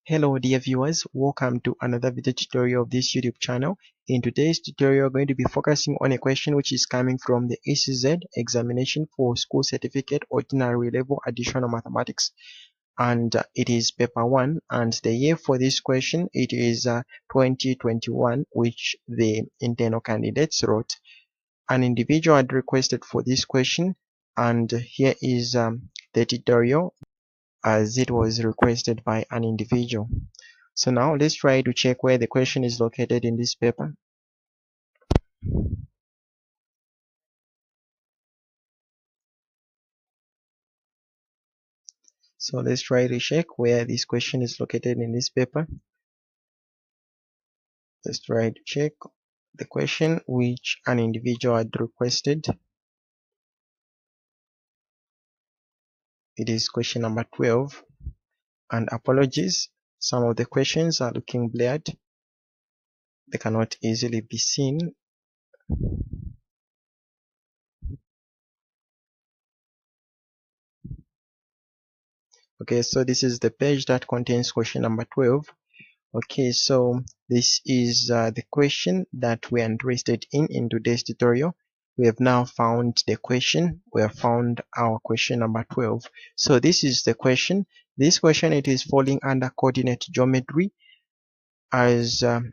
Hello dear viewers, welcome to another video tutorial of this YouTube channel. In today's tutorial, we're going to be focusing on a question which is coming from the ECZ examination for school certificate ordinary level additional mathematics, and it is paper 1, and the year for this question it is 2021, which the internal candidates wrote. An individual had requested for this question, and here is the tutorial as it was requested by an individual. So now let's try to check where the question is located in this paper. So let's try to check where this question is located in this paper. Let's try to check the question which an individual had requested. It is question number 12. And apologies, some of the questions are looking blurred. They cannot easily be seen. Okay, so this is the page that contains question number 12. Okay, so this is the question that we are interested in today's tutorial. We have now found the question. We have found our question number 12. So this is the question. This question, it is falling under coordinate geometry. So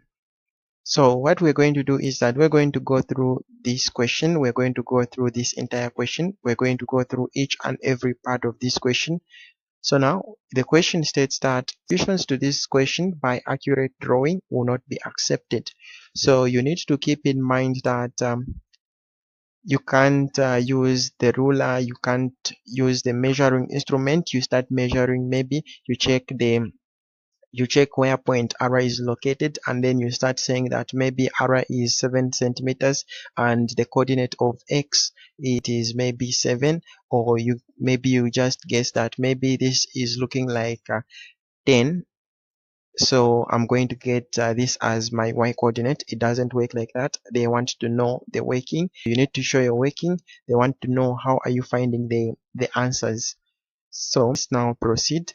what we're going to do is that we're going to go through this question. We're going to go through this entire question. We're going to go through each and every part of this question. So now the question states that solutions to this question by accurate drawing will not be accepted. So you need to keep in mind that you can't use the ruler, you can't use the measuring instrument. You start measuring, maybe you check where point R is located, and then you start saying that maybe R is 7 centimeters and the coordinate of X it is maybe 7, or maybe you just guess that maybe this is looking like 10, so I'm going to get this as my Y coordinate. It doesn't work like that. They want to know the working. You need to show your working. They want to know how are you finding the answers. So let's now proceed.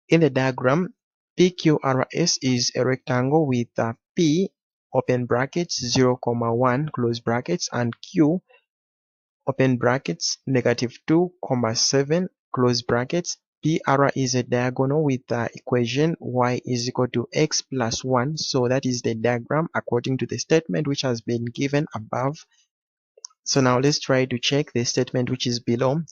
In the diagram, PQRS is a rectangle with P open brackets 0, 1 close brackets and Q open brackets -2, 7 close brackets. PR is a diagonal with the equation y is equal to x plus 1. So that is the diagram according to the statement which has been given above. So now let's try to check the statement which is below.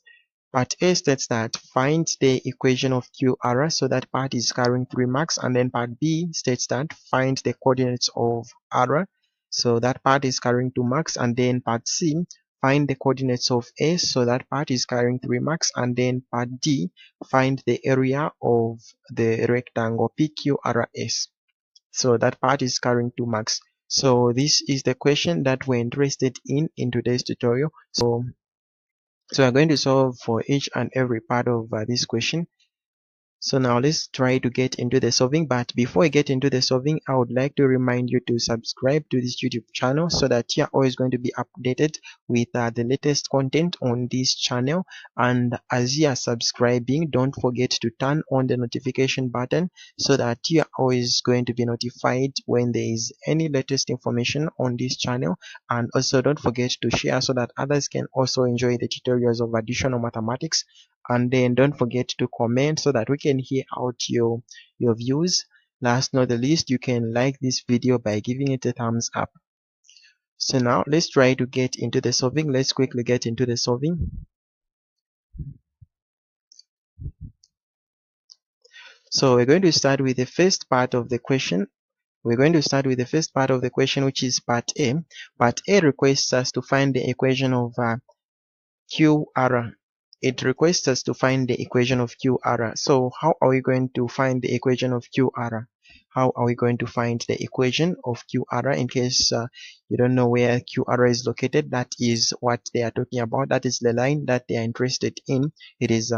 Part A states that find the equation of QR, so that part is carrying 3 marks, and then part B states that find the coordinates of R, so that part is carrying 2 marks, and then part C find the coordinates of S, so that part is carrying 3 marks, and then part D find the area of the rectangle PQRS, so that part is carrying 2 marks. So this is the question that we're interested in today's tutorial. So we're going to solve for each and every part of this question. So now let's try to get into the solving. But before I get into the solving, I would like to remind you to subscribe to this YouTube channel so that you're always going to be updated with the latest content on this channel. And as you are subscribing, don't forget to turn on the notification button so that you're always going to be notified when there is any latest information on this channel. And also don't forget to share so that others can also enjoy the tutorials of additional mathematics. And then don't forget to comment so that we can hear out your views. Last not the least, you can like this video by giving it a thumbs up. So now let's try to get into the solving. Let's quickly get into the solving. So we're going to start with the first part of the question. We're going to start with the first part of the question, which is part A. Part A requests us to find the equation of QR. It requests us to find the equation of QR. So how are we going to find the equation of QR? How are we going to find the equation of QR? In case you don't know where QR is located, that is what they are talking about. That is the line that they are interested in. It is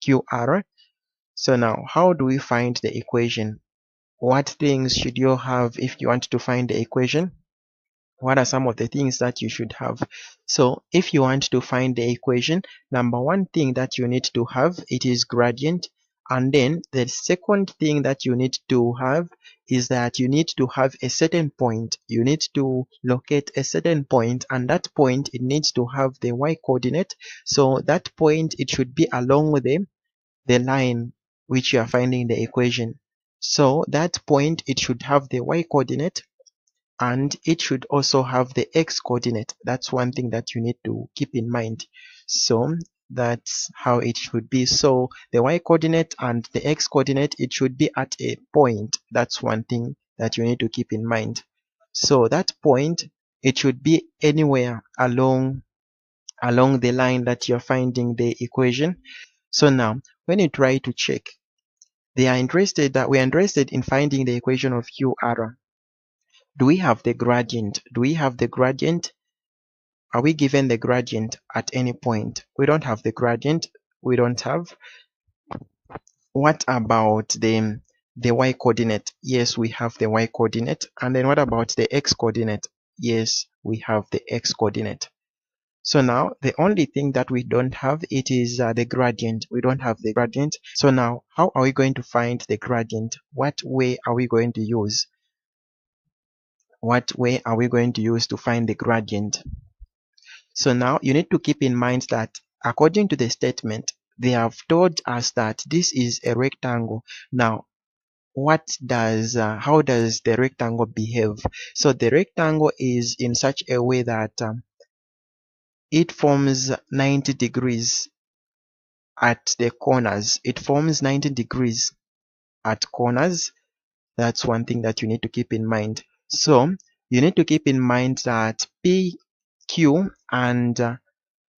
QR. So now, how do we find the equation? What things should you have if you want to find the equation? What are some of the things that you should have? So if you want to find the equation, number one thing that you need to have, it is gradient. And then the second thing that you need to have is that you need to have a certain point. You need to locate a certain point, and that point, it needs to have the y coordinate. So that point, it should be along the line which you are finding the equation. So that point, it should have the y coordinate, and it should also have the x coordinate. That's one thing that you need to keep in mind. So that's how it should be. So the y coordinate and the x coordinate, it should be at a point. That's one thing that you need to keep in mind. So that point, it should be anywhere along the line that you're finding the equation. So now when you try to check, we are interested in finding the equation of QR. Do we have the gradient? Do we have the gradient? Are we given the gradient at any point? We don't have the gradient. We don't have. What about the y coordinate? Yes, we have the y coordinate. And then what about the x coordinate? Yes, we have the x coordinate. So now the only thing that we don't have, it is the gradient. We don't have the gradient. So now how are we going to find the gradient? What way are we going to use? What way are we going to use to find the gradient? So now you need to keep in mind that according to the statement, they have told us that this is a rectangle. Now, how does the rectangle behave? So the rectangle is in such a way that it forms 90 degrees at the corners. It forms 90 degrees at corners. That's one thing that you need to keep in mind. So you need to keep in mind that PQ and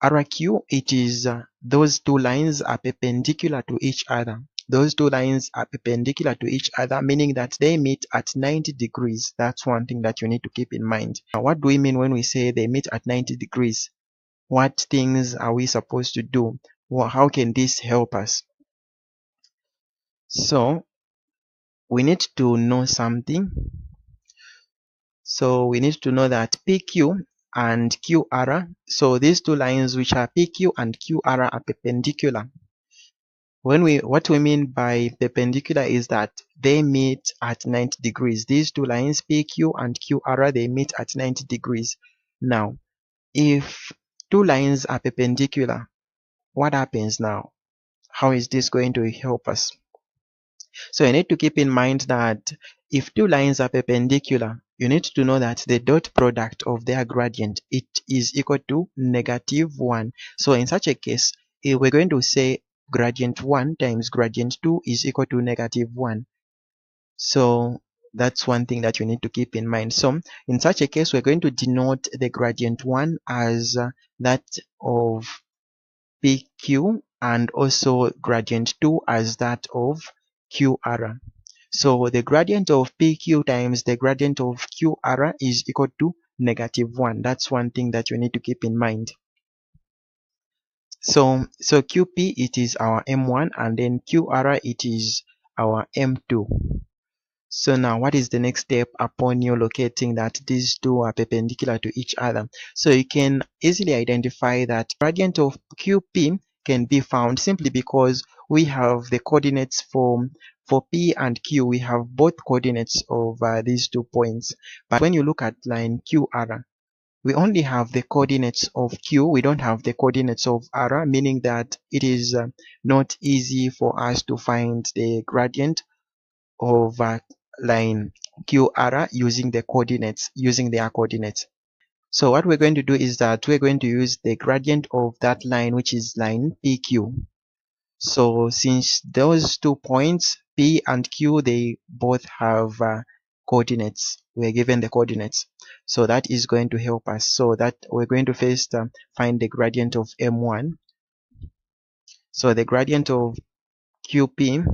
RQ, it is those two lines are perpendicular to each other. Those two lines are perpendicular to each other, meaning that they meet at 90 degrees. That's one thing that you need to keep in mind. Now, what do we mean when we say they meet at 90 degrees? What things are we supposed to do? Well, how can this help us? So we need to know something. So we need to know that PQ and QR, so these two lines which are PQ and QR are perpendicular. What we mean by perpendicular is that they meet at 90 degrees. These two lines, PQ and QR, they meet at 90 degrees. Now, if two lines are perpendicular, what happens now? How is this going to help us? So you need to keep in mind that if two lines are perpendicular, you need to know that the dot product of their gradient, it is equal to -1. So in such a case, we're going to say gradient 1 times gradient 2 is equal to -1. So that's one thing that you need to keep in mind. So in such a case, we're going to denote the gradient 1 as that of PQ, and also gradient 2 as that of QR. So the gradient of PQ times the gradient of QR is equal to -1. That's one thing that you need to keep in mind. So QP, it is our M1, and then QR, it is our M2. So now what is the next step upon you locating that these two are perpendicular to each other? So you can easily identify that gradient of QP can be found simply because we have the coordinates for P and Q. We have both coordinates of these 2 points. But when you look at line QR, we only have the coordinates of Q. We don't have the coordinates of R, meaning that it is not easy for us to find the gradient of line QR using their coordinates. So what we're going to do is that we're going to use the gradient of that line, which is line PQ. So since those 2 points P and Q, they both have coordinates, we're given the coordinates, so that is going to help us. So that we're going to first find the gradient of M1. So the gradient of QP,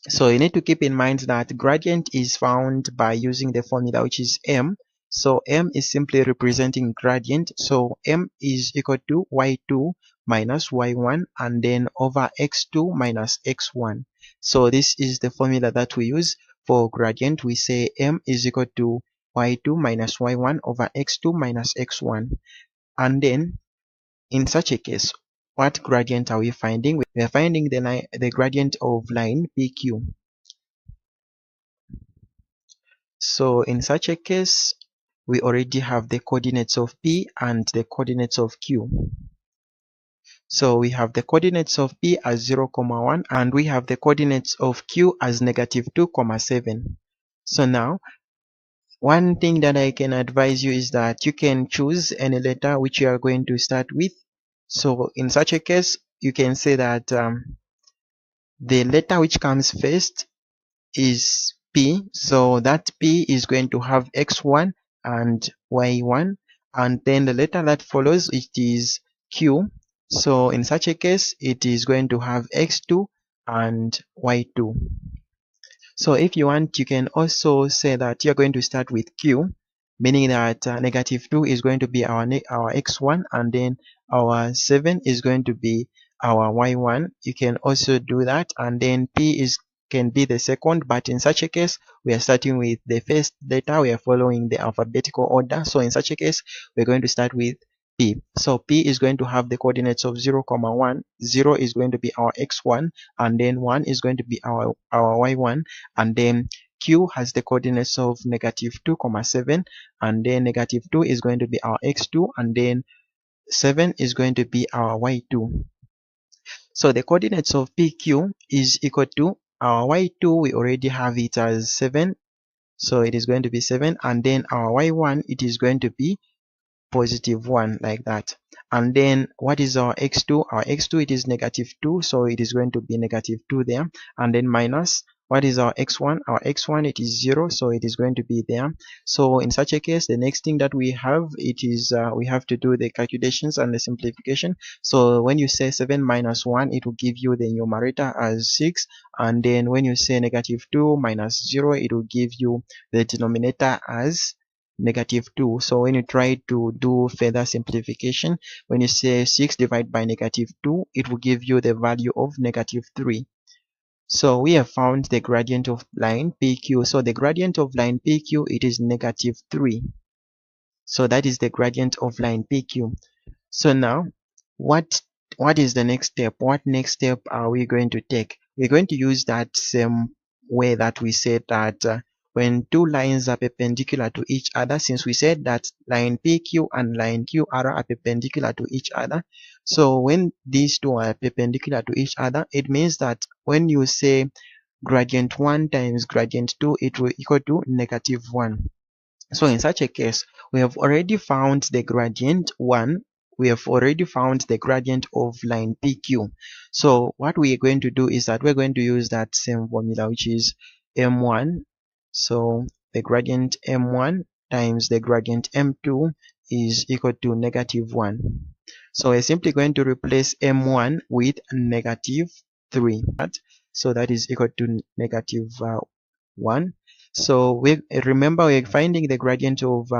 so you need to keep in mind that gradient is found by using the formula, which is M. So M is simply representing gradient. So M is equal to y2 minus y1, and then over x2 minus x1. So this is the formula that we use for gradient. We say M is equal to y2 minus y1 over x2 minus x1. And then in such a case, what gradient are we finding? We are finding the gradient of line PQ. So in such a case, we already have the coordinates of P and the coordinates of Q. So we have the coordinates of P as 0, 1, and we have the coordinates of Q as -2, 7. So now, one thing that I can advise you is that you can choose any letter which you are going to start with. So in such a case, you can say that the letter which comes first is P, so that P is going to have x1 and y1, and then the letter that follows, it is Q. So in such a case, it is going to have x2 and y2. So if you want, you can also say that you're going to start with Q, meaning that -2 is going to be our x1, and then our 7 is going to be our y1. You can also do that, and then P can be the second, but in such a case, we are starting with the first letter. We are following the alphabetical order. So in such a case, we're going to start with P. So P is going to have the coordinates of 0, 1. 0 is going to be our x1, and then 1 is going to be our y1, and then Q has the coordinates of -2, 7, and then -2 is going to be our x2, and then 7 is going to be our y2. So the coordinates of PQ is equal to our y2, we already have it as 7, so it is going to be 7, and then our y1, it is going to be +1, like that. And then what is our x2? Our x2, it is -2, so it is going to be -2 there, and then minus what is our x1? Our x1, it is 0, so it is going to be there. So in such a case, the next thing that we have, it is we have to do the calculations and the simplification. So when you say 7 minus 1, it will give you the numerator as 6, and then when you say -2 minus 0, it will give you the denominator as -2. So when you try to do further simplification, when you say 6 divided by -2, it will give you the value of -3. So we have found the gradient of line PQ. So the gradient of line PQ, it is -3. So that is the gradient of line PQ. So now, what is the next step? What next step are we going to take? We're going to use that same way that we said that when two lines are perpendicular to each other, since we said that line PQ and line QR are perpendicular to each other. So when these two are perpendicular to each other, it means that when you say gradient 1 times gradient 2, it will equal to -1. So in such a case, we have already found the gradient 1. We have already found the gradient of line PQ. So what we are going to do is that we're going to use that same formula, which is M1. So the gradient M1 times the gradient M2 is equal to -1. So we're simply going to replace M1 with -3. So that is equal to -1. So we remember we're finding the gradient of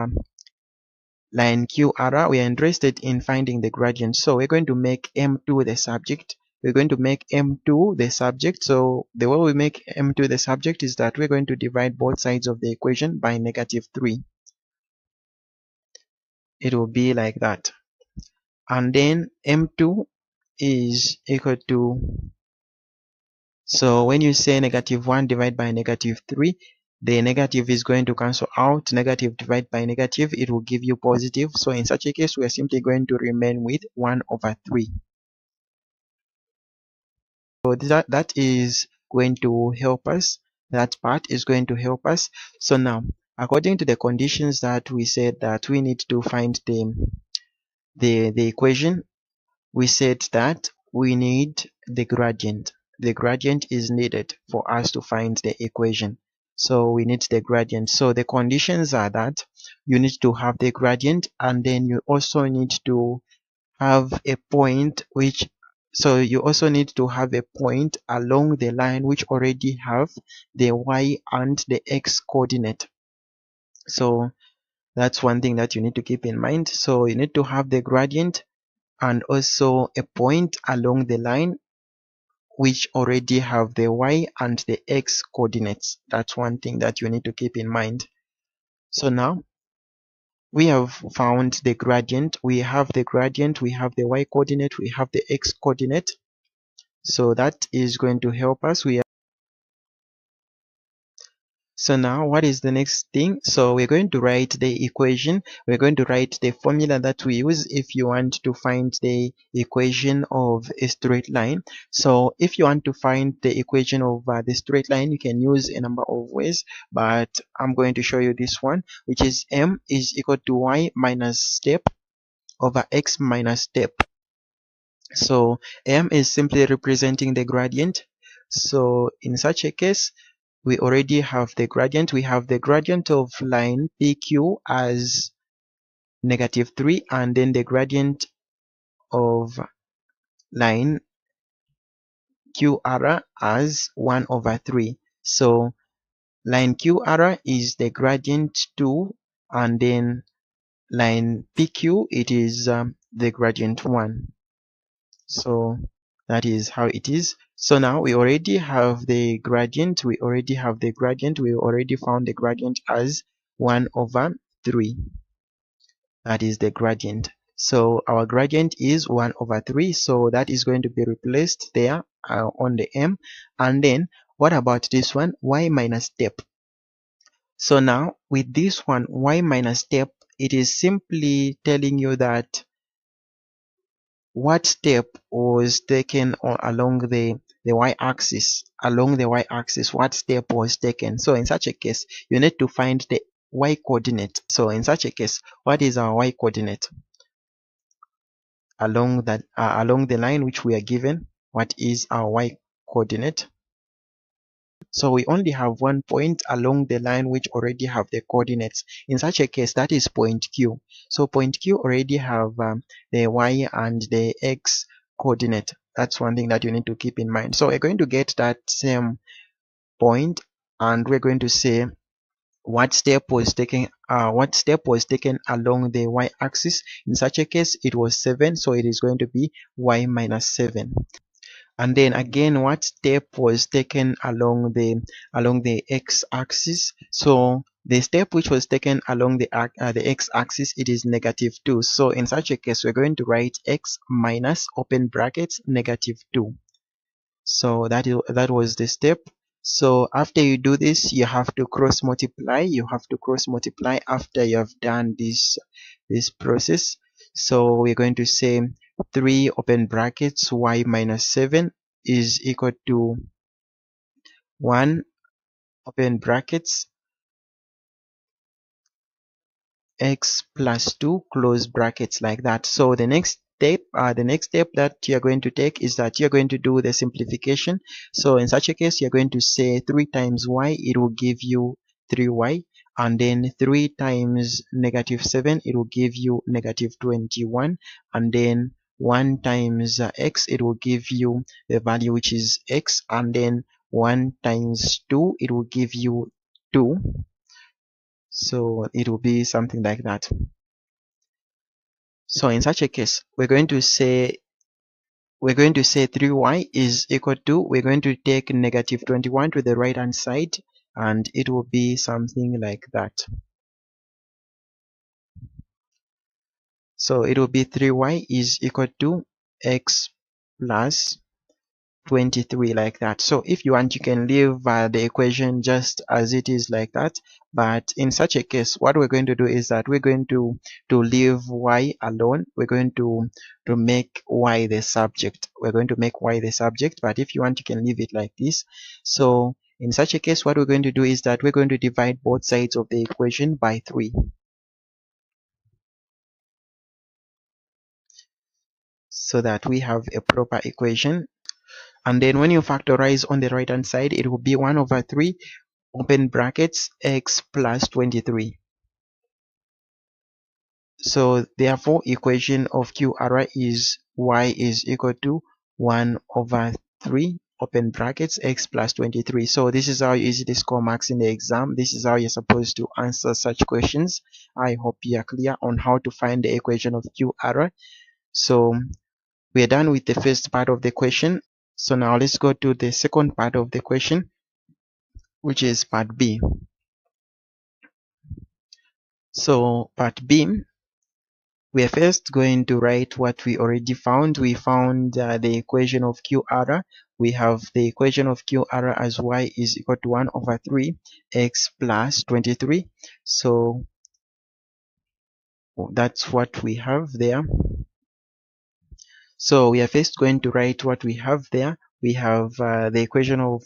line QR. We are interested in finding the gradient. So we're going to make M2 the subject. We're going to make M2 the subject. So the way we make M2 the subject is that we're going to divide both sides of the equation by -3. It will be like that. And then M2 is equal to, so when you say -1 divided by -3, the negative is going to cancel out. Negative divided by negative, it will give you positive. So in such a case, we are simply going to remain with 1/3. So that is going to help us. That part is going to help us. So now, according to the conditions that we said that we need to find the equation, we said that we need the gradient. The gradient is needed for us to find the equation. So we need the gradient. So the conditions are that you need to have the gradient, and then you also need to have a point you also need to have a point along the line which already have the y and the x coordinate. So that's one thing that you need to keep in mind. So you need to have the gradient and also a point along the line which already have the y and the x coordinates. That's one thing that you need to keep in mind. So now we have found the gradient. We have the gradient, we have the y coordinate, we have the x coordinate. So that is going to help us. So now what is the next thing? So we're going to write the equation. We're going to write the formula that we use if you want to find the equation of a straight line. So if you want to find the equation of the straight line, you can use a number of ways, but I'm going to show you this one, which is m is equal to y minus step over x minus step. So m is simply representing the gradient. So in such a case, we already have the gradient. We have the gradient of line PQ as -3, and then the gradient of line QR as 1/3. So line QR is the gradient 2, and then line PQ, it is the gradient 1. So that is how it is. So now we already have the gradient. We already found the gradient as 1/3. That is the gradient. So our gradient is 1/3. So that is going to be replaced there on the m. And then what about this one? Y minus step. So now with this one, y minus step, it is simply telling you that what step was taken along the y-axis. Along the y-axis, what step was taken? So in such a case, you need to find the y coordinate. So in such a case, what is our y coordinate? Along the line which we are given, what is our y coordinate? So we only have one point along the line which already have the coordinates. In such a case, that is point Q. So point Q already have the y and the x coordinate. That's one thing that you need to keep in mind. So we're going to get that same point, and we're going to say what step was taken along the y-axis. In such a case, it was 7, so it is going to be y minus 7. And then again, what step was taken along the x-axis? So the step which was taken along the x-axis, it is -2. So in such a case, we're going to write x minus open brackets -2. So that was the step. So after you do this, you have to cross multiply. After you have done this process. So we're going to say 3 open brackets y minus 7 is equal to 1 open brackets x plus 2 close brackets, like that. So the next step that you're going to take is that you're going to do the simplification. So in such a case, you're going to say 3 times y, it will give you 3y, and then 3 times -7, it will give you -21, and then 1 times x, it will give you the value which is x, and then 1 times 2, it will give you 2. So it will be something like that. So in such a case, we're going to say 3y is equal to, we're going to take -21 to the right hand side, and it will be something like that. So it will be 3y is equal to x plus 23, like that. So if you want, you can leave the equation just as it is, like that. But in such a case, what we're going to do is that we're going to leave y alone. We're going to make y the subject. But if you want, you can leave it like this. So in such a case, what we're going to do is that we're going to divide both sides of the equation by 3, so that we have a proper equation. And then when you factorize on the right hand side, it will be 1/3 open brackets x plus 23. So therefore, equation of QR is y is equal to 1/3 open brackets x plus 23. So this is how you easily score marks in the exam. This is how you're supposed to answer such questions. I hope you are clear on how to find the equation of QR. So we are done with the first part of the question. So now let's go to the second part of the question, which is part B. So part B, we are first going to write what we already found. We found the equation of QR. We have the equation of QR as y is equal to 1 over 3 x plus 23. So that's what we have there. So we are first going to write what we have there. We have the equation of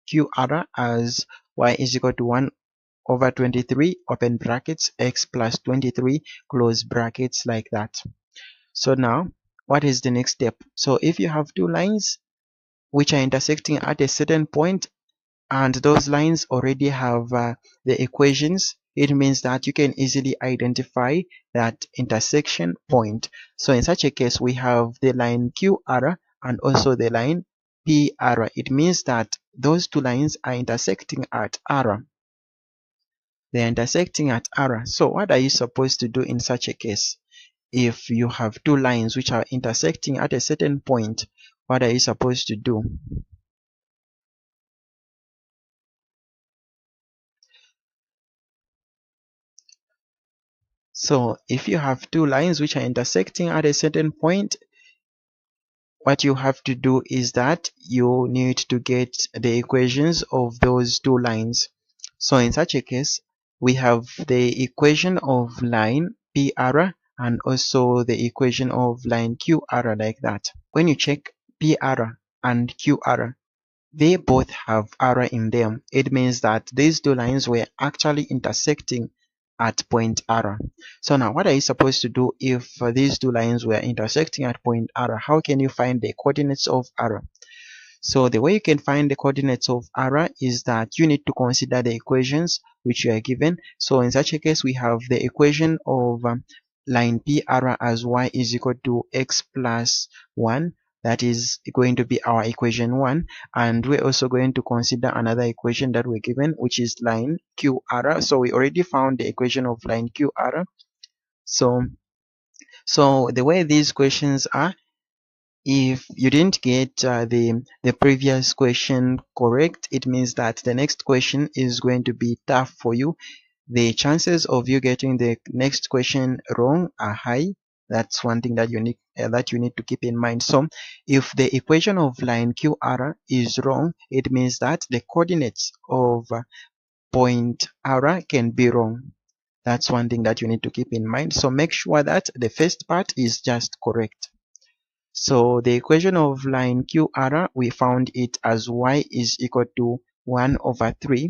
QR as y is equal to 1 over 23 open brackets x plus 23 close brackets, like that. So now what is the next step? So if you have two lines which are intersecting at a certain point and those lines already have the equations, it means that you can easily identify that intersection point. So in such a case, we have the line QR and also the line PR. It means that those two lines are intersecting at R. They are intersecting at R. So what are you supposed to do in such a case? If you have two lines which are intersecting at a certain point, what are you supposed to do? So if you have two lines which are intersecting at a certain point, what you have to do is that you need to get the equations of those two lines. So in such a case, we have the equation of line PR and also the equation of line QR, like that. When you check PR and QR, they both have R in them. It means that these two lines were actually intersecting at point R. So now what are you supposed to do if these two lines were intersecting at point R? How can you find the coordinates of R? So the way you can find the coordinates of R is that you need to consider the equations which you are given. So in such a case, we have the equation of line PR as y is equal to x plus 1. That is going to be our equation 1. And we're also going to consider another equation that we're given, which is line QR. So we already found the equation of line QR. So the way these questions are, if you didn't get the previous question correct, it means that the next question is going to be tough for you. The chances of you getting the next question wrong are high. That's one thing that you need to keep in mind. So if the equation of line QR is wrong, it means that the coordinates of point R can be wrong. That's one thing that you need to keep in mind. So make sure that the first part is just correct. So the equation of line QR, we found it as y is equal to 1 over 3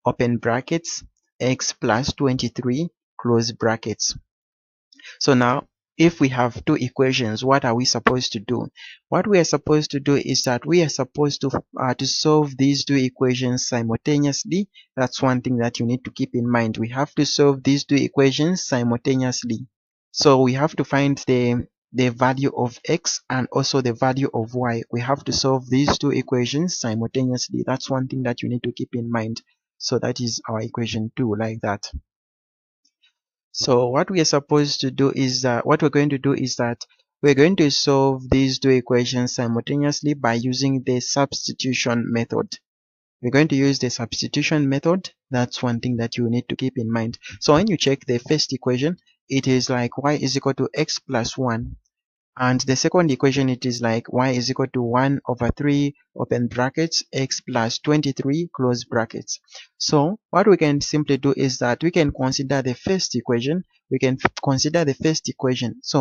open brackets x plus 23 close brackets. So now if we have two equations, what are we supposed to do? What we are supposed to do is that we are supposed to solve these two equations simultaneously. That's one thing that you need to keep in mind. We have to solve these two equations simultaneously. So we have to find the value of x and also the value of y. We have to solve these two equations simultaneously. That's one thing that you need to keep in mind. So that is our equation 2, like that. So what we are supposed to do is what we're going to do is that we're going to solve these two equations simultaneously by using the substitution method. We're going to use the substitution method. That's one thing that you need to keep in mind. So when you check the first equation, it is like y is equal to x plus 1. And the second equation, it is like y is equal to 1 over 3 open brackets x plus 23 close brackets. So what we can simply do is that we can consider the first equation. So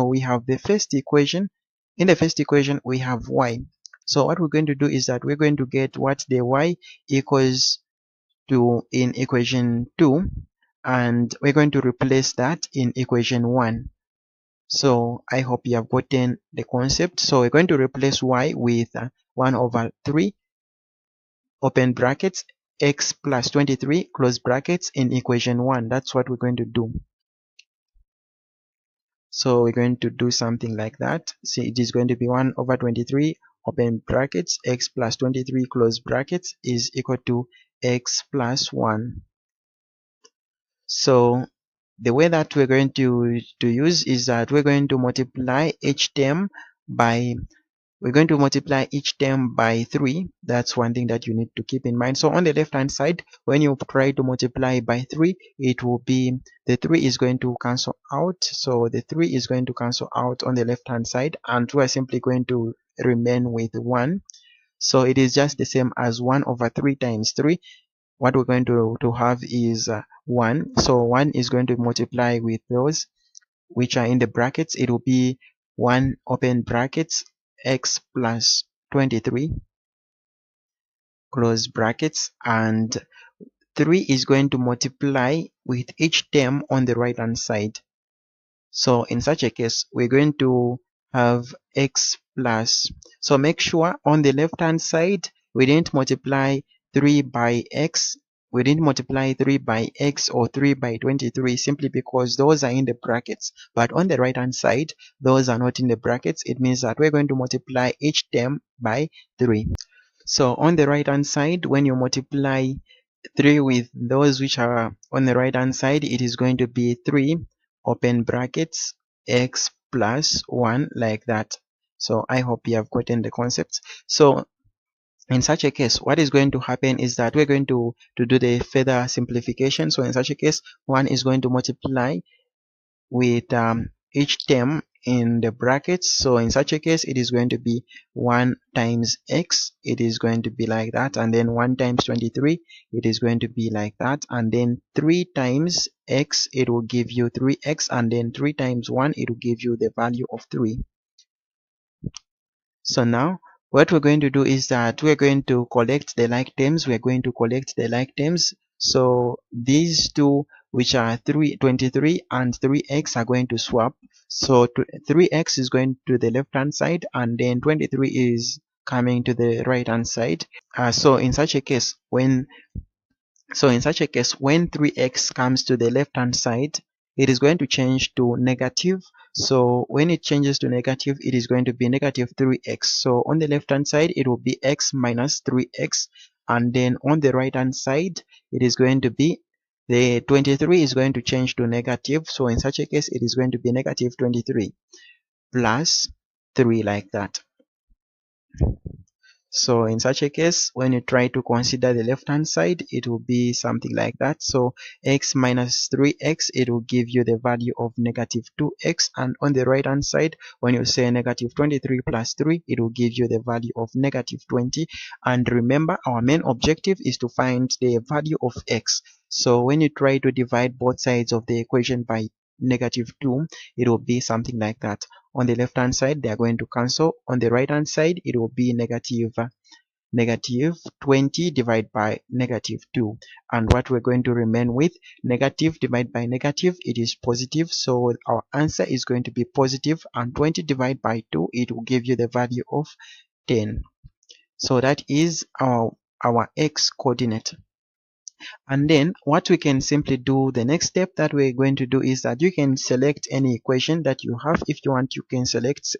we have the first equation. In the first equation, we have y. So what we're going to do is that we're going to get what the y equals to in equation 2, and we're going to replace that in equation 1. So I hope you have gotten the concept. So we're going to replace y with 1 over 3 open brackets x plus 23 close brackets in equation 1. That's what we're going to do. So we're going to do something like that. See, it is going to be 1 over 23 open brackets x plus 23 close brackets is equal to x plus 1. So the way that we're going to use is that we're going to multiply each term by we're going to multiply each term by 3. That's one thing that you need to keep in mind. So on the left hand side, when you try to multiply by 3, it will be, the 3 is going to cancel out. So the 3 is going to cancel out on the left hand side, and we are simply going to remain with 1. So it is just the same as 1 over 3 times 3. What we're going to have is 1. So 1 is going to multiply with those which are in the brackets. It will be 1 open brackets x plus 23 close brackets, and 3 is going to multiply with each term on the right hand side. So in such a case, we're going to have x plus, so make sure on the left hand side we didn't multiply 3 by x. We didn't multiply 3 by x or 3 by 23 simply because those are in the brackets. But on the right hand side, those are not in the brackets. It means that we're going to multiply each term by 3. So on the right hand side, when you multiply 3 with those which are on the right hand side, it is going to be 3 open brackets x plus 1, like that. So I hope you have gotten the concept. So in such a case, what is going to happen is that we're going to do the further simplification. So in such a case, 1 is going to multiply with each term in the brackets. So in such a case, it is going to be 1 times x. It is going to be like that. And then 1 times 23, it is going to be like that. And then 3 times x, it will give you 3x. And then 3 times 1, it will give you the value of 3. So now what we're going to do is that we're going to collect the like terms. We're going to collect the like terms. So these two, which are 23 and 3x, are going to swap. So 3x is going to the left hand side, and then 23 is coming to the right hand side. So in such a case, when 3x comes to the left hand side, it is going to change to negative. So when it changes to negative, it is going to be negative 3x. So on the left hand side, it will be x minus 3x. And then on the right hand side, it is going to be, the 23 is going to change to negative. So in such a case, it is going to be negative 23 plus 3, like that. So in such a case, when you try to consider the left hand side, it will be something like that. So x minus 3x, it will give you the value of negative 2x. And on the right hand side, when you say negative 23 plus 3, it will give you the value of negative 20. And remember, our main objective is to find the value of x. So when you try to divide both sides of the equation by negative 2, it will be something like that. On the left hand side, they are going to cancel. On the right hand side, it will be negative 20 divided by negative 2. And what we're going to remain with, negative divided by negative, it is positive. So our answer is going to be positive, and 20 divided by 2, it will give you the value of 10. So that is our x coordinate. And then what we can simply do, the next step that we're going to do is that you can select any equation that you have. If you want, you can select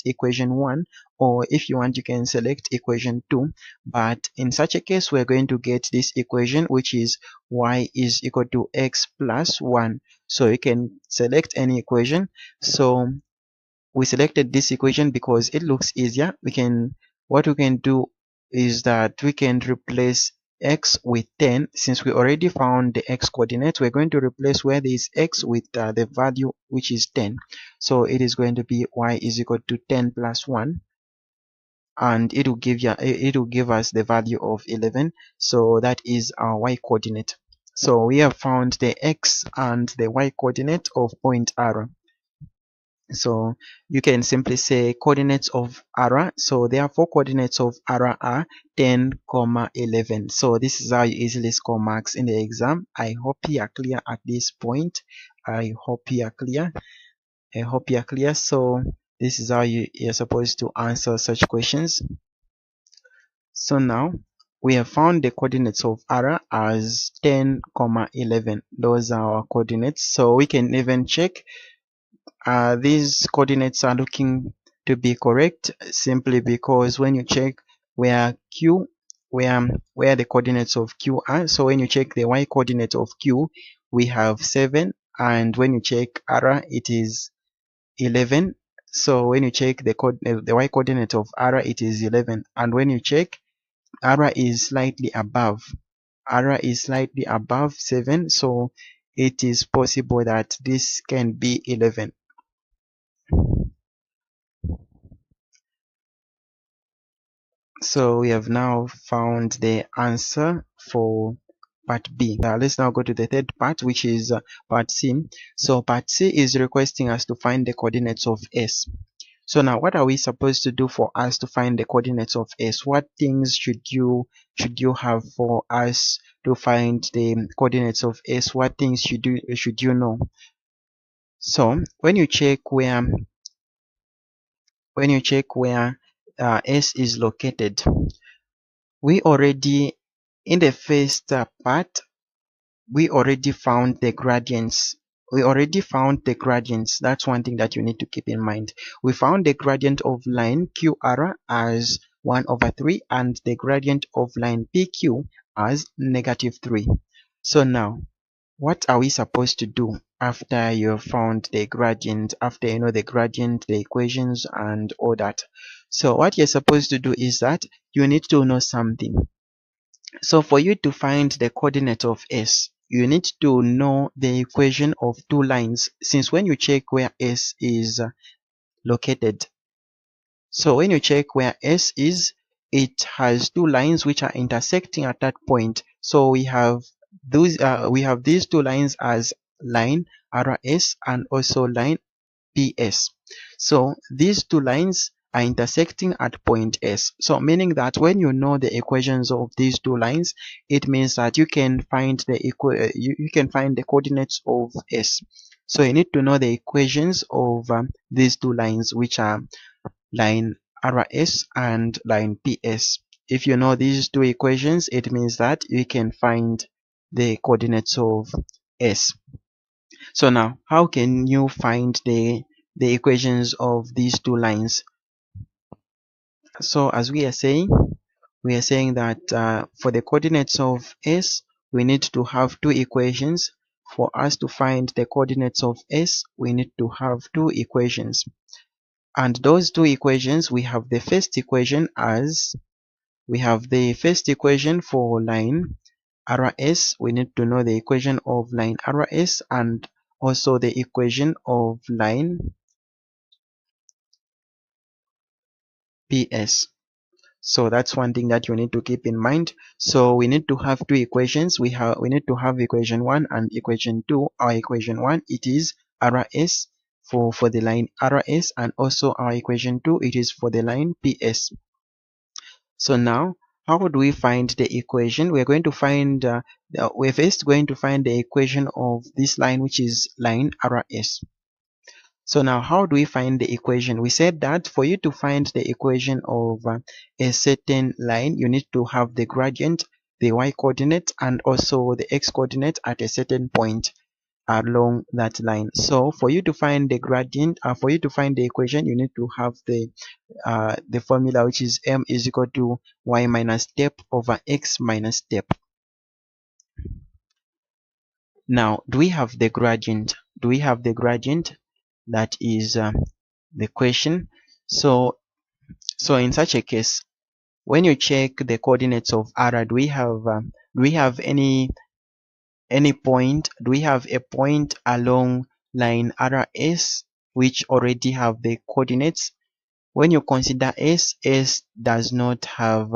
equation 1, or if you want, you can select equation 2. But in such a case, we're going to get this equation, which is y is equal to x plus 1. So you can select any equation. So we selected this equation because it looks easier. What we can do is that we can replace x with 10. Since we already found the x coordinate, we're going to replace where there is x with the value which is 10. So it is going to be y is equal to 10 plus 1, and it will give us the value of 11. So that is our y coordinate. So we have found the x and the y coordinate of point R. So you can simply say coordinates of R. So therefore coordinates of R are 10, 11. So this is how you easily score marks in the exam. I hope you are clear at this point. I hope you are clear. So this is how you're supposed to answer such questions. So now we have found the coordinates of R as 10, 11. Those are our coordinates. So we can even check these coordinates are looking to be correct, simply because when you check where the coordinates of Q are, so when you check the y coordinate of Q, we have 7, and when you check R, it is 11. So when you check the y coordinate of r, it is 11, and when you check, r is slightly above 7, so it is possible that this can be 11. So we have now found the answer for part B. Let's now go to the third part, which is part C. So part C is requesting us to find the coordinates of S. So now what are we supposed to do for us to find the coordinates of S? What things should you have for us to find the coordinates of S? What things should you know? So when you check where S is located, we already, in the first part, we already found the gradients. That's one thing that you need to keep in mind. We found the gradient of line QR as 1/3 and the gradient of line PQ as -3. So now, what are we supposed to do after you have found the gradient, after you know the gradient, the equations and all that? So what you're supposed to do is that you need to know something. So for you to find the coordinate of S, you need to know the equation of two lines, since when you check where S is located. So when you check where S is, it has two lines which are intersecting at that point. So we have these two lines as line RS and also line PS. So these two lines are intersecting at point S. So meaning that when you know the equations of these two lines, it means that you can find the you can find the coordinates of S. So you need to know the equations of these two lines, which are line RS and line PS. If you know these two equations, it means that you can find the coordinates of S. So now, how can you find the equations of these two lines? So as we are saying that for the coordinates of S, we need to have two equations. For us to find the coordinates of S, we need to have two equations. And those two equations, we have the first equation for line RS. We need to know the equation of line RS and also the equation of line PS. So that's one thing that you need to keep in mind. So we need to have two equations. We need to have equation 1 and equation 2. Our equation 1, it is RS for the line RS, and also our equation 2, it is for the line PS. So now, how do we find the equation? We're going to find we're first going to find the equation of this line, which is line RS. So now, how do we find the equation? We said that for you to find the equation of a certain line, you need to have the gradient, the y coordinate, and also the x coordinate at a certain point along that line. So for you to find the gradient, for you to find the equation, you need to have the formula, which is m is equal to y minus step over x minus step. Now, do we have the gradient? That is the question. So in such a case, when you check the coordinates of r, do we have any point? Do we have a point along line RS which already have the coordinates? When you consider S does not have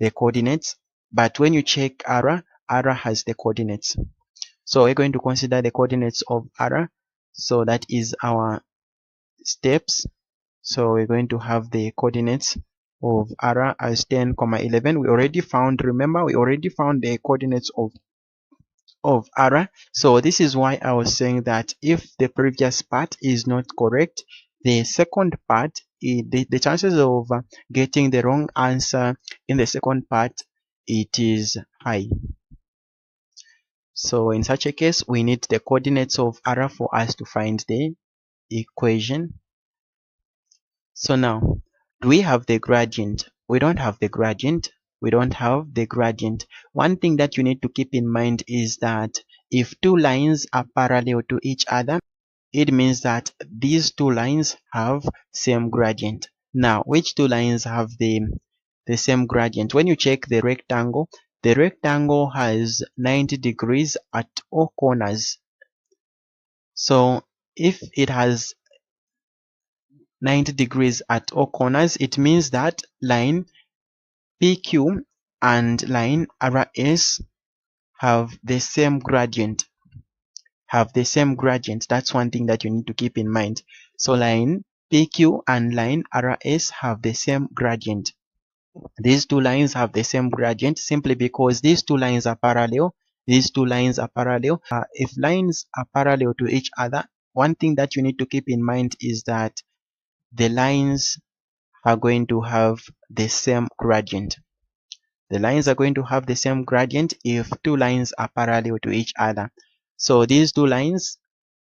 the coordinates, but when you check R has the coordinates. So we're going to consider the coordinates of R. So that is our steps. So we're going to have the coordinates of R as 10, 11. We already found, remember, we already found the coordinates of R. So this is why I was saying that if the previous part is not correct, the second part, the chances of getting the wrong answer in the second part, it is high. So in such a case, we need the coordinates of R for us to find the equation. So now, do we have the gradient? We don't have the gradient. One thing that you need to keep in mind is that if two lines are parallel to each other, it means that these two lines have same gradient. Now, which two lines have the same gradient? When you check the rectangle has 90 degrees at all corners. So if it has 90 degrees at all corners, it means that line PQ and line RS have the same gradient. That's one thing that you need to keep in mind. So line PQ and line RS have the same gradient. These two lines have the same gradient simply because these two lines are parallel. If lines are parallel to each other, one thing that you need to keep in mind is that the lines are going to have the same gradient. The lines are going to have the same gradient if two lines are parallel to each other. So these two lines,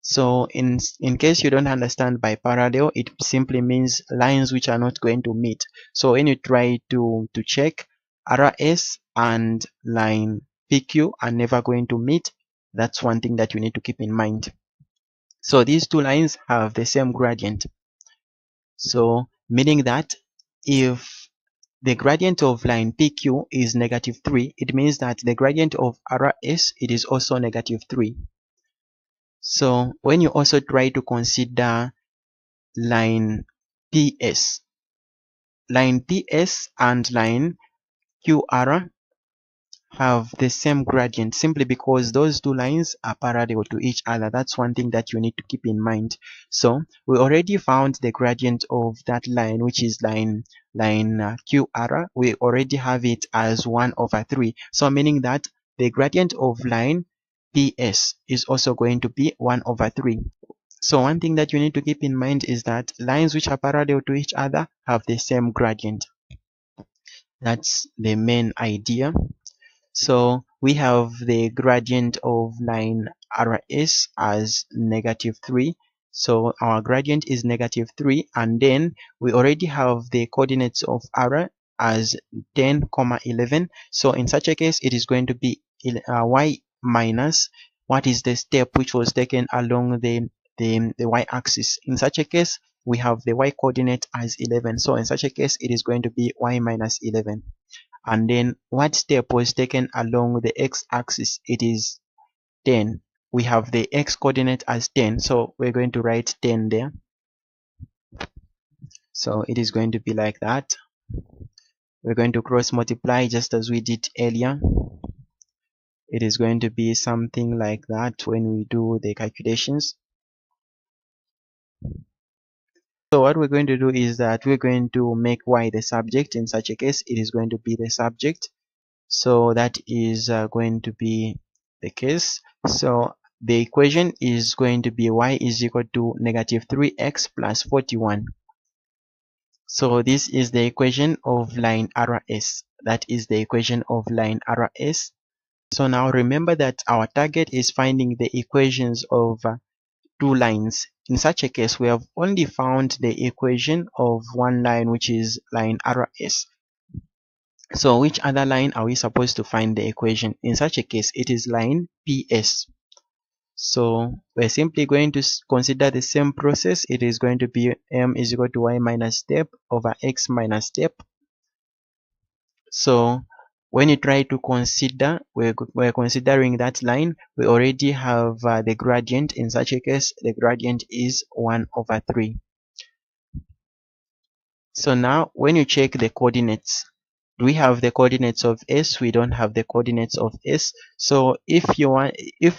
so in case you don't understand by parallel, it simply means lines which are not going to meet. So when you try to check, RS and line PQ are never going to meet. That's one thing that you need to keep in mind. So these two lines have the same gradient. So meaning that if the gradient of line PQ is -3, it means that the gradient of RS, it is also -3. So when you also try to consider line PS and line QR have the same gradient simply because those two lines are parallel to each other. That's one thing that you need to keep in mind. So we already found the gradient of that line, which is line QR. We already have it as 1/3. So meaning that the gradient of line PS is also going to be 1/3. So one thing that you need to keep in mind is that lines which are parallel to each other have the same gradient. That's the main idea. So we have the gradient of line RS as -3. So our gradient is -3, and then we already have the coordinates of R as 10, 11. So in such a case, it is going to be y minus what is the step which was taken along the y-axis. In such a case, we have the y coordinate as 11. So in such a case, it is going to be y minus 11. And then what step was taken along the x-axis? It is 10. We have the x coordinate as 10, so we're going to write 10 there. So it is going to be like that. We're going to cross multiply just as we did earlier. It is going to be something like that when we do the calculations. So what we're going to do is that we're going to make y the subject. In such a case, it is going to be the subject. So that is going to be the case. So the equation is going to be y is equal to -3x plus 41. So this is the equation of line RS. That is the equation of line RS. So now remember that our target is finding the equations of two lines. In such a case, we have only found the equation of one line, which is line RS. So which other line are we supposed to find the equation? In such a case, it is line PS. So we're simply going to consider the same process. It is going to be m is equal to y minus step over x minus step. So when you try to consider, we're considering that line, we already have the gradient. In such a case, the gradient is 1/3. So now when you check the coordinates, we have the coordinates of S, we don't have the coordinates of S. So if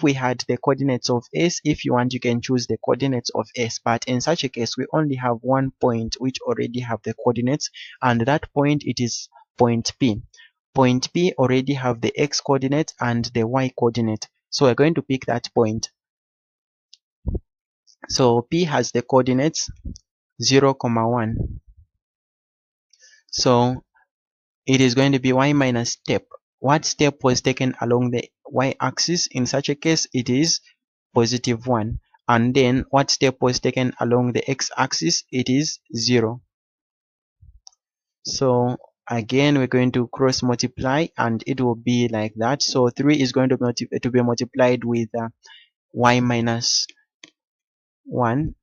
we had the coordinates of S, if you want, you can choose the coordinates of S. But in such a case, we only have one point which already have the coordinates, and that point, it is point P. Point P already have the X coordinate and the Y coordinate. So we're going to pick that point. So P has the coordinates 0, 1. So it is going to be y minus step. What step was taken along the y-axis? In such a case, it is +1. And then what step was taken along the x-axis? It is 0. So again, we're going to cross multiply, and it will be like that. So 3 is going to be multiplied with y minus 1,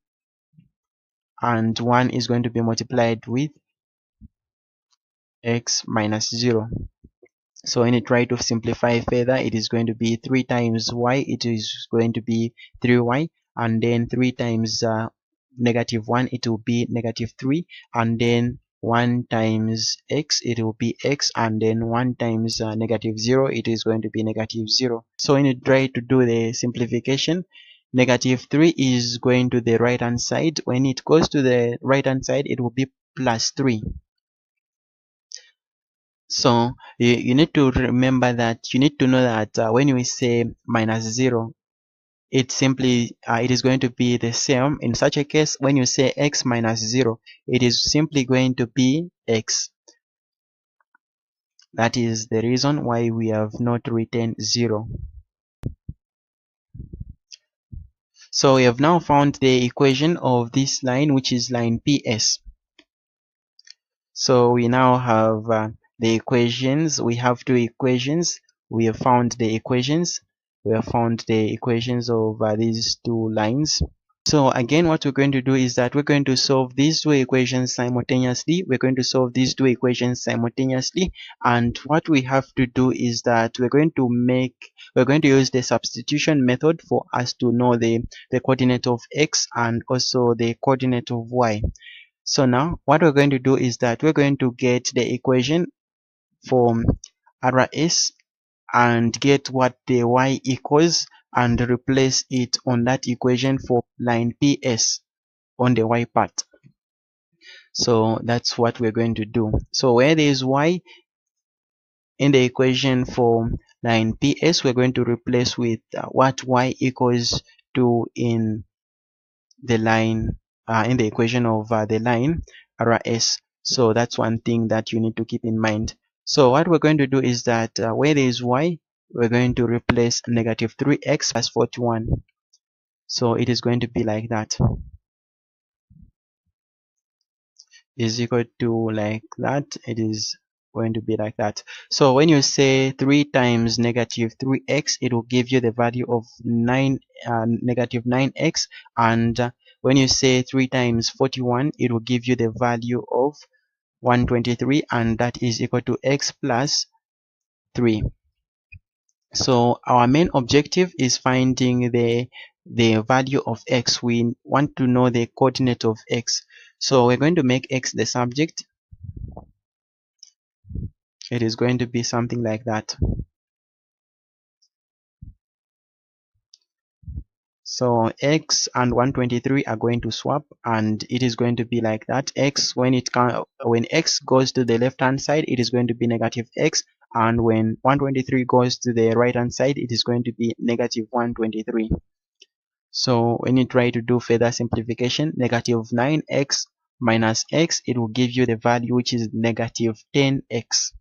and 1 is going to be multiplied with x minus 0. So when you try to simplify further, it is going to be 3 times y, it is going to be 3y, and then 3 times negative 1, it will be negative 3, and then 1 times x, it will be x, and then 1 times negative 0, it is going to be negative 0. So when you try to do the simplification, negative 3 is going to the right hand side. When it goes to the right hand side, it will be plus 3. So you need to remember that, you need to know that when we say minus 0, it simply it is going to be the same. In such a case, when you say x minus 0, it is simply going to be x. That is the reason why we have not written 0. So we have now found the equation of this line, which is line PS. So we now have the equations. We have two equations. We have found the equations. We have found the equations of these two lines. So again, what we're going to do is that we're going to solve these two equations simultaneously. We're going to solve these two equations simultaneously. And what we have to do is that we're going to use the substitution method for us to know the coordinate of x and also the coordinate of y. So now what we're going to do is that we're going to get the equation for RS and get what the y equals and replace it on that equation for line PS on the y part. So that's what we're going to do. So where there is y in the equation for line PS, we're going to replace with what y equals to in the line in the equation of the line RS. So that's one thing that you need to keep in mind. So what we're going to do is that where there is y, we're going to replace negative 3x plus 41. So it is going to be like that, is equal to like that. It is going to be like that. So when you say 3 times negative 3x, it will give you the value of negative 9x, and when you say 3 times 41, it will give you the value of 123, and that is equal to x plus 3. So our main objective is finding the value of x. We want to know the coordinate of x. So we're going to make x the subject. It is going to be something like that. So x and 123 are going to swap, and it is going to be like that. X, when x goes to the left hand side, it is going to be negative x, and when 123 goes to the right hand side, it is going to be negative 123. So when you try to do further simplification, negative 9x minus x, it will give you the value which is negative 10x,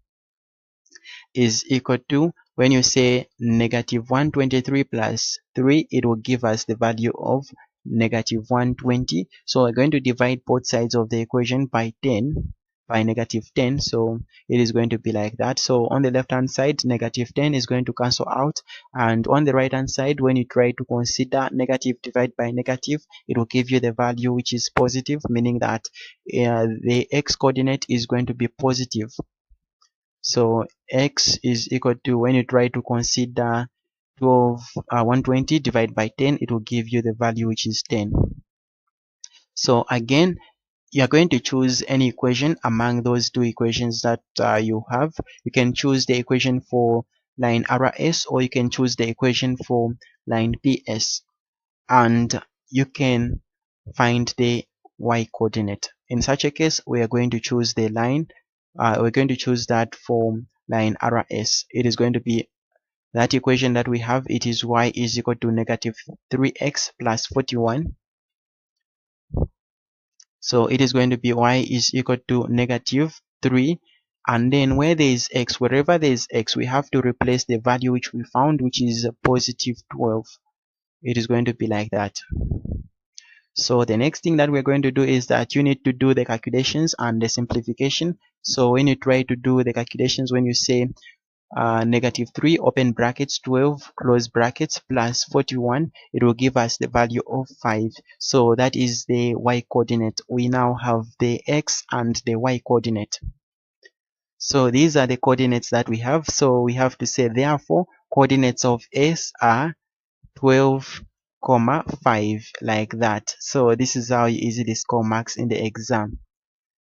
is equal to, when you say negative 123 plus 3, it will give us the value of negative 120. So we're going to divide both sides of the equation by 10, by negative 10. So it is going to be like that. So on the left hand side, negative 10 is going to cancel out, and on the right hand side, when you try to consider negative divided by negative, it will give you the value which is positive, meaning that the x coordinate is going to be positive. So x is equal to, when you try to consider 120 divided by 10, it will give you the value which is 10. So again, you are going to choose any equation among those two equations that you have. You can choose the equation for line RS, or you can choose the equation for line PS, and you can find the y coordinate. In such a case, we are going to choose the line, we're going to choose that for line RS. It is going to be that equation that we have. It is y is equal to negative 3x plus 41. So it is going to be y is equal to negative 3, and then where there is x, wherever there is x, we have to replace the value which we found, which is positive 12. It is going to be like that. So the next thing that we're going to do is that you need to do the calculations and the simplification. So when you try to do the calculations, when you say negative 3 open brackets 12 close brackets plus 41, it will give us the value of 5. So that is the y coordinate. We now have the x and the y coordinate. So these are the coordinates that we have. So we have to say therefore coordinates of s are 12, 5, like that. So this is how you easily score marks in the exam.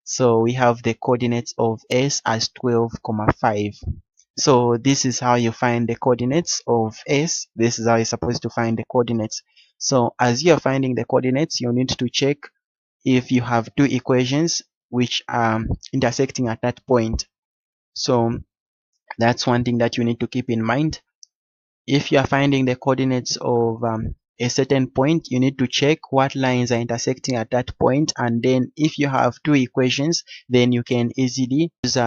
So we have the coordinates of s as 12, 5. So this is how you find the coordinates of s. This is how you're supposed to find the coordinates. So as you're finding the coordinates, you need to check if you have two equations which are intersecting at that point. So that's one thing that you need to keep in mind. If you are finding the coordinates of a certain point, you need to check what lines are intersecting at that point, and then if you have two equations, then you can easily use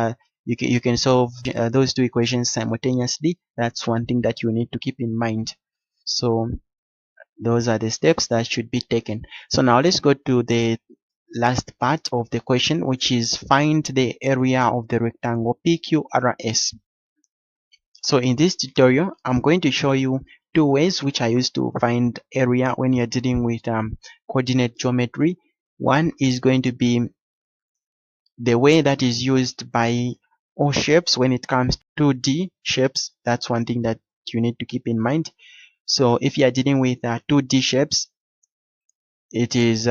you can solve those two equations simultaneously. That's one thing that you need to keep in mind. So those are the steps that should be taken. So now let's go to the last part of the question, which is find the area of the rectangle PQRS. So in this tutorial, I'm going to show you two ways which I use to find area when you're dealing with coordinate geometry. One is going to be the way that is used by all shapes when it comes to 2D shapes. That's one thing that you need to keep in mind. So if you are dealing with 2D shapes, it is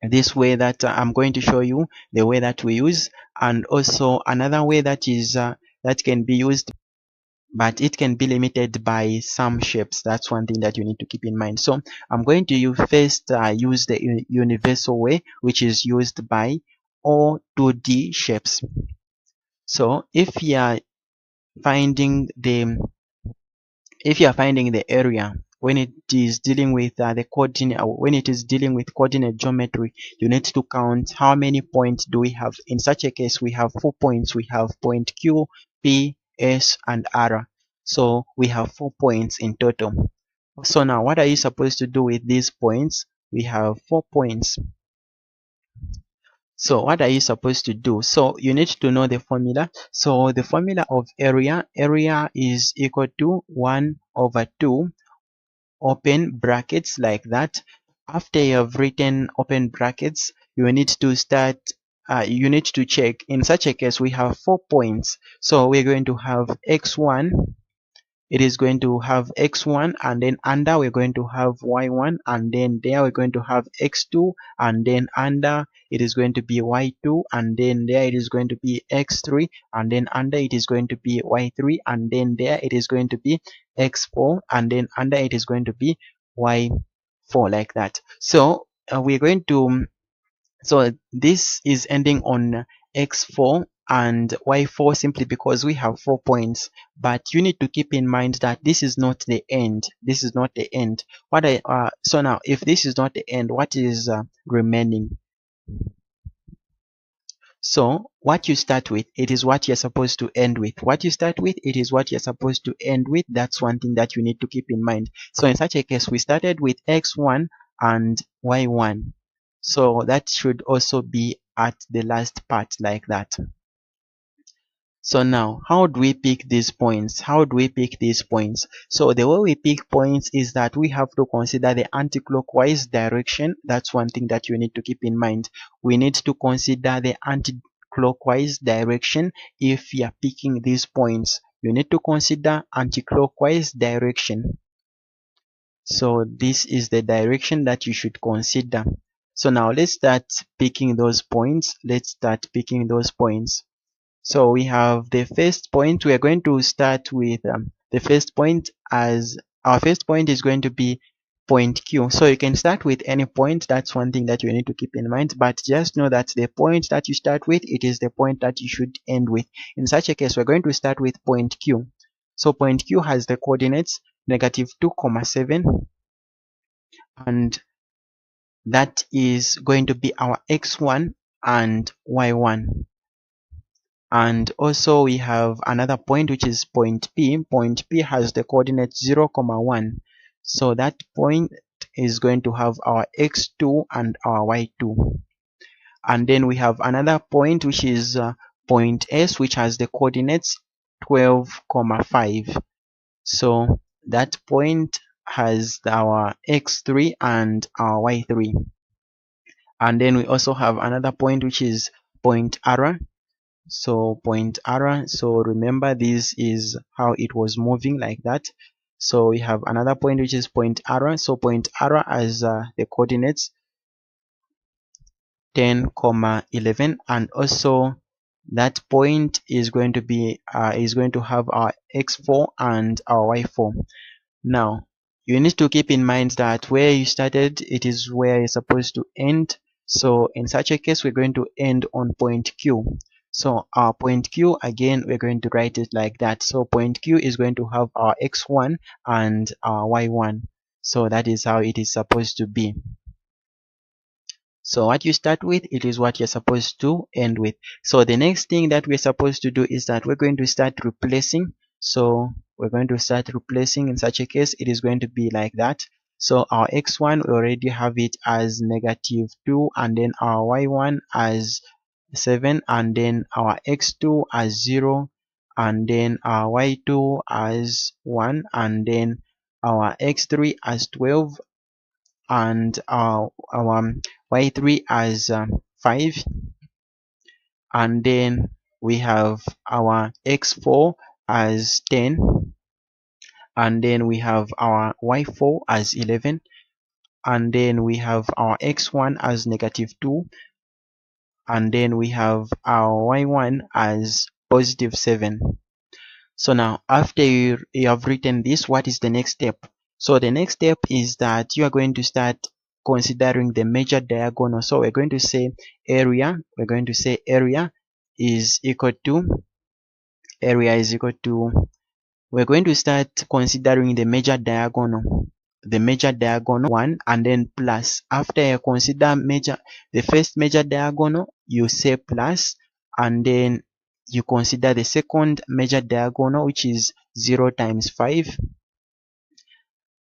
this way that I'm going to show you the way that we use, and also another way that is that can be used, but it can be limited by some shapes. That's one thing that you need to keep in mind. So I'm going to first use the universal way, which is used by all 2D shapes. So if you are finding the area when it is dealing with the coordinate, when it is dealing with coordinate geometry, you need to count how many points do we have. In such a case, we have 4 points. We have point Q, P, S, and R. So we have 4 points in total. So now what are you supposed to do with these points? We have 4 points. So what are you supposed to do? So you need to know the formula. So the formula of area is equal to 1/2 open brackets, like that. After you have written open brackets, you need to start you need to check. In such a case, we have 4 points, so we're going to have x1. It is going to have x1, and then under we're going to have y1, and then there we're going to have x2, and then under it is going to be y2, and then there it is going to be x3, and then under it is going to be y3, and then there it is going to be x4, and then under it is going to be y4, like that. So we're going to so this is ending on x4 and y4 simply because we have 4 points. But you need to keep in mind that this is not the end. This is not the end. So now if this is not the end, what is remaining? So what you start with, it is what you're supposed to end with. What you start with, it is what you're supposed to end with. That's one thing that you need to keep in mind. So in such a case, we started with x1 and y1. So that should also be at the last part, like that. So now, how do we pick these points? How do we pick these points? So the way we pick points is that we have to consider the anti-clockwise direction. That's one thing that you need to keep in mind. We need to consider the anti-clockwise direction if you are picking these points. You need to consider anti-clockwise direction. So this is the direction that you should consider. So now let's start picking those points. Let's start picking those points. So we have the first point. We are going to start with the first point, as our first point is going to be point Q. So you can start with any point. That's one thing that you need to keep in mind, but just know that the point that you start with, it is the point that you should end with. In such a case, we're going to start with point Q. So point Q has the coordinates -2, 7, and that is going to be our x1 and y1. And also we have another point, which is point P. Point P has the coordinates 0, 1. So that point is going to have our x2 and our y2. And then we have another point, which is point S, which has the coordinates 12,5. So that point has our x3 and our y3. And then we also have another point which is point R. So point R, so remember this is how it was moving, like that. So we have another point which is point R. So point R as the coordinates 10, 11, and also that point is going to be is going to have our x4 and our y4. Now you need to keep in mind that where you started, it is where you're supposed to end. So in such a case, we're going to end on point Q. So our point Q, again, we're going to write it like that. So point Q is going to have our x1 and our y1. So that is how it is supposed to be. So what you start with, it is what you're supposed to end with. So the next thing that we're supposed to do is that we're going to start replacing. So we're going to start replacing. In such a case, it is going to be like that. So our x1, we already have it as -2, and then our y1 as 7, and then our x2 as 0, and then our y2 as 1, and then our x3 as 12, and our y3 as 5, and then we have our x4 as 10, and then we have our y4 as 11, and then we have our x1 as -2, and then we have our y1 as +7. So now after you have written this, what is the next step? So the next step is that you are going to start considering the major diagonal. So we're going to say area is equal to we're going to start considering the major diagonal, one, and then plus. After you consider the first major diagonal, you say plus, and then you consider the second major diagonal, which is 0 times 5,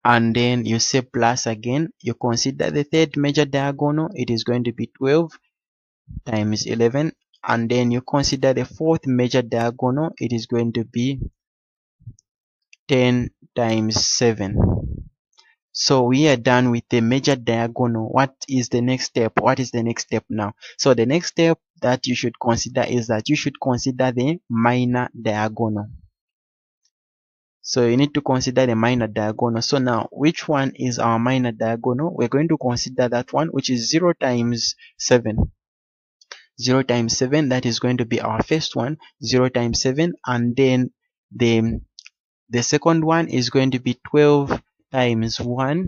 and then you say plus again. You consider the third major diagonal, it is going to be 12 times 11, and then you consider the fourth major diagonal, it is going to be 10 times 7. So we are done with the major diagonal. What is the next step? Now? So the next step that you should consider is that you should consider the minor diagonal. So you need to consider the minor diagonal. So now, which one is our minor diagonal? We're going to consider that one, which is 0 times 7. 0 times 7, that is going to be our first one, 0 times 7, and then the second one is going to be 12 times 1,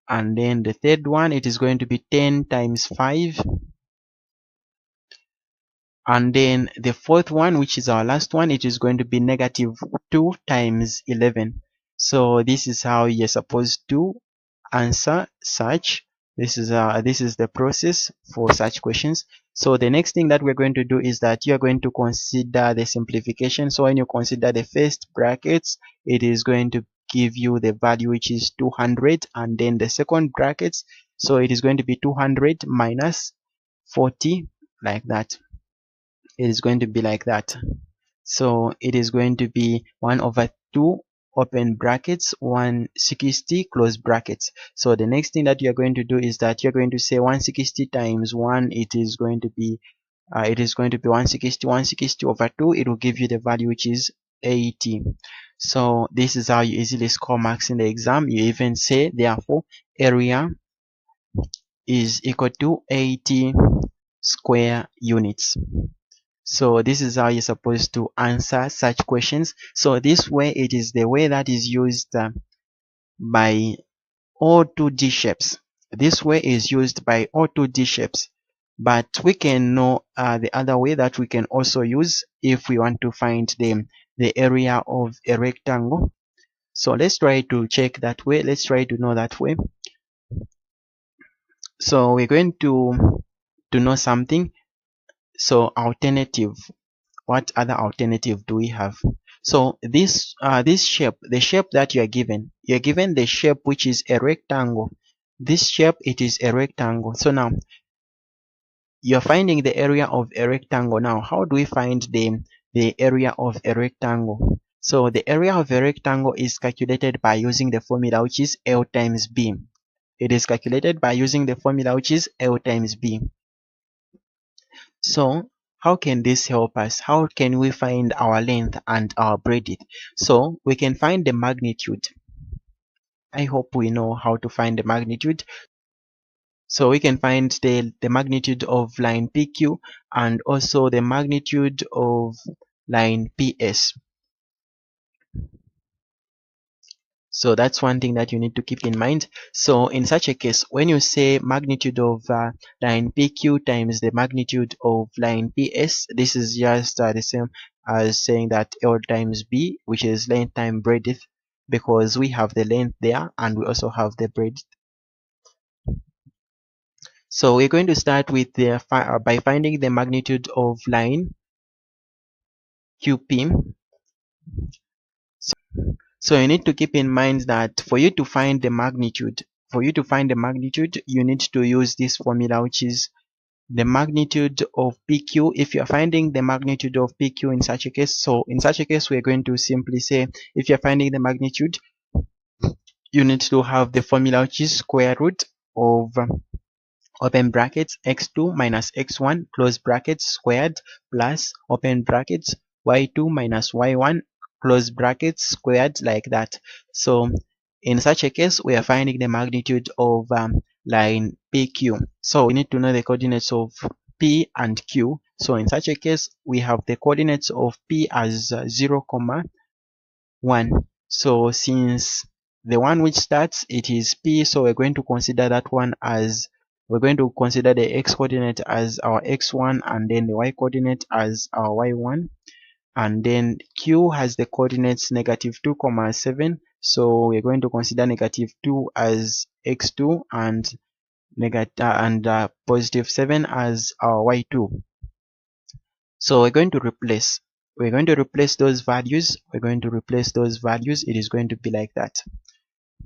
and then the third one, it is going to be 10 times 5, and then the fourth one, which is our last one, it is going to be -2 times 11. So this is how you're supposed to answer such. This is the process for such questions. So the next thing that we're going to do is that you are going to consider the simplification. So when you consider the first brackets, it is going to give you the value which is 200, and then the second brackets, so it is going to be 200 minus 40, like that. It is going to be like that. So it is going to be 1/2 open brackets 160 close brackets. So the next thing that you're going to do is that you're going to say 160 times 1, it is going to be 160. 160/2, it will give you the value which is 80. So this is how you easily score marks in the exam. You even say therefore area is equal to 80 square units. So this is how you're supposed to answer such questions. So this way, it is the way that is used by all 2D shapes. This way is used by all 2D shapes, but we can know the other way that we can also use if we want to find the area of a rectangle. So let's try to check that way. Let's try to know that way. So we're going to know something. So alternative. What other alternative do we have? So this shape, the shape that you're given the shape which is a rectangle. This shape, it is a rectangle. So now you're finding the area of a rectangle. Now, how do we find the area of a rectangle? So the area of a rectangle is calculated by using the formula, which is L times B. It is calculated by using the formula, which is L times B. So how can this help us? How can we find our length and our breadth? So we can find the magnitude. I hope we know how to find the magnitude. So we can find the magnitude of line PQ and also the magnitude of line PS. So that's one thing that you need to keep in mind. So in such a case, when you say magnitude of line PQ times the magnitude of line PS, this is just the same as saying that L times B, which is length times breadth, because we have the length there and we also have the breadth. So we're going to start with by finding the magnitude of line QP. So you need to keep in mind that for you to find the magnitude, you need to use this formula, which is the magnitude of PQ. If you're finding the magnitude of PQ in such a case, so in such a case, we're going to simply say, if you're finding the magnitude, you need to have the formula, which is square root of open brackets x2 minus x1 close brackets squared plus open brackets y2 minus y1 close brackets squared, like that. So in such a case, we are finding the magnitude of line PQ. So we need to know the coordinates of P and Q. So in such a case, we have the coordinates of P as 0, 1. So since the one which starts, it is P, so we're going to consider that one as, we're going to consider the x coordinate as our x1 and then the y coordinate as our y1, and then Q has the coordinates negative 2, 7, so we're going to consider negative 2 as x2 and positive 7 as our y2. So we're going to replace those values. It is going to be like that.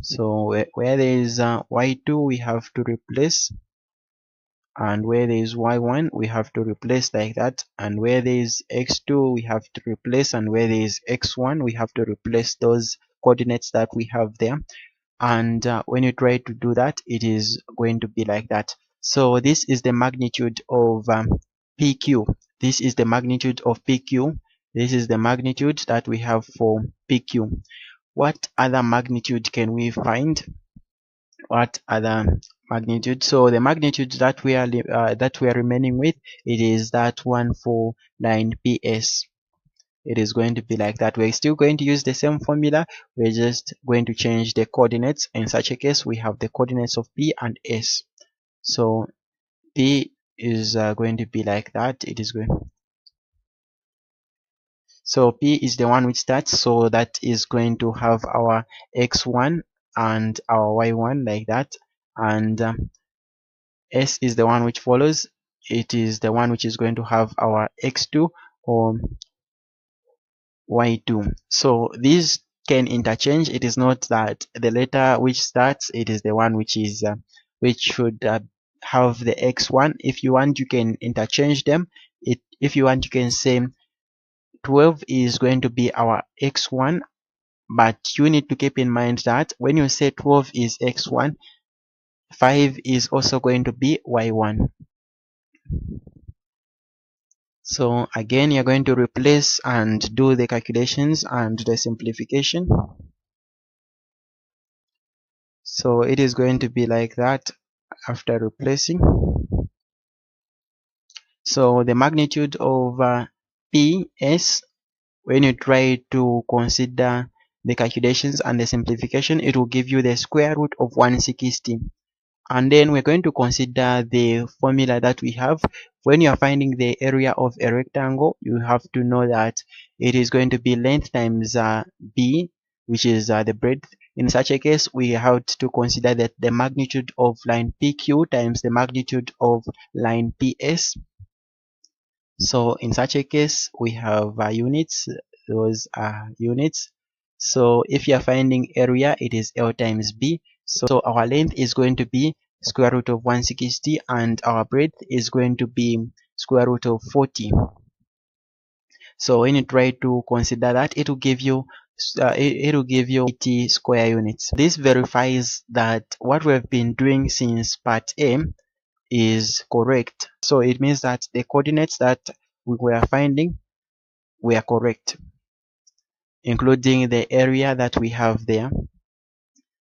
So where there is y2, we have to replace, and where there is y1, we have to replace, like that. And where there is x2, we have to replace, and where there is x1, we have to replace those coordinates that we have there. And when you try to do that, it is going to be like that. So this is the magnitude of PQ. This is the magnitude of PQ. This is the magnitude that we have for PQ. What other magnitude can we find? What other magnitude? So the magnitude that we are remaining with, it is that one for line PS. It is going to be like that. We're still going to use the same formula. We're just going to change the coordinates. In such a case, we have the coordinates of P and S. So P is going to be like that. So P is the one which starts, so that is going to have our x1 and our y1, like that. And S is the one which follows. It is the one which is going to have our x2 or y2. So these can interchange. It is not that the letter which starts, it is the one which is which should have the x1. If you want, you can interchange them. If you want, you can say 12 is going to be our x1, but you need to keep in mind that when you say 12 is x1, 5 is also going to be y1. So again, you're going to replace and do the calculations and the simplification. So it is going to be like that after replacing. So the magnitude of PS, when you try to consider the calculations and the simplification, it will give you the square root of 160. And then we're going to consider the formula that we have. When you are finding the area of a rectangle, you have to know that it is going to be length times B, which is the breadth. In such a case, we have to consider that the magnitude of line PQ times the magnitude of line PS. So in such a case, we have units. Those are units. So if you are finding area, it is L times B. So our length is going to be square root of 160, and our breadth is going to be square root of 40. So when you try to consider that, it will give you it will give you 80 square units. This verifies that what we've been doing since part A is correct. So it means that the coordinates that we were finding were correct, including the area that we have there.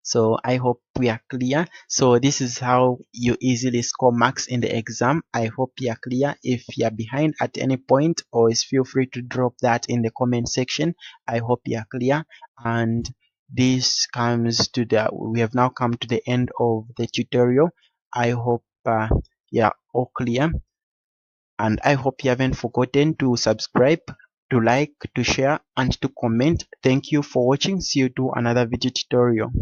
So I hope we are clear. So this is how you easily score marks in the exam. I hope you are clear. If you are behind at any point, always feel free to drop that in the comment section. I hope you are clear. And this comes to we have now come to the end of the tutorial. I hope you are all clear. And I hope you haven't forgotten to subscribe, to like, to share, and to comment. Thank you for watching. See you to another video tutorial.